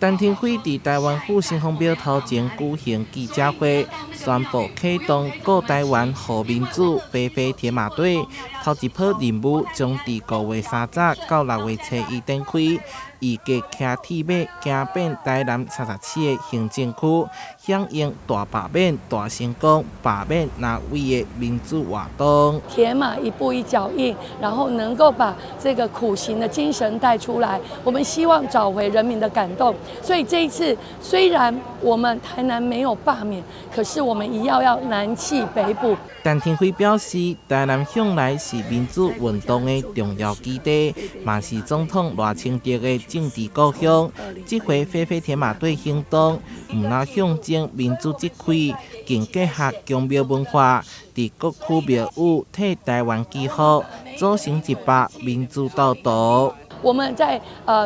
陈廷辉伫台湾府新丰庙头前举行记者会，宣布启动顾台湾护民主飞飞铁马队，头一波任务将伫5月3日到6月初1展开。预计骑铁马行遍台南37个行政区，响应大罢免、大成功、罢免哪位的民主活动。铁马一步一脚印，然后能够把这个苦行的精神带出来。我们希望找回人民的感动。所以这一次，虽然我们台南没有罢免，可是我们一样要南气北补。陈廷辉表示，台南向来是民主运动的重要基地，嘛是总统赖清德的政治故乡。这回飞飞铁马队行动，唔但象征民主之气，更结合宫庙文化，伫各区庙宇替台湾记号，组成一把民主道道。我们在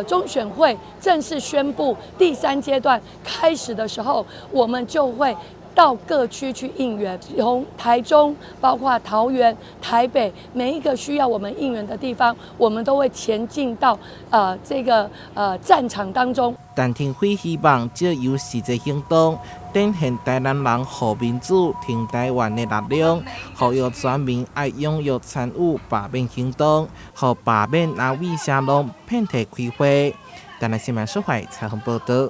中选会正式宣布第3阶段开始的时候，我们就会到各区去应援，从台中、包括桃园、台北，每一个需要我们应援的地方，我们都会前进到这个战场当中。陈廷辉希望借由实际行动，展现台南人护民主、挺台湾的力量，呼吁全民爱踊跃参与罢免行动，让罢免哪位声浪遍体开花。台南新闻社会采访报道。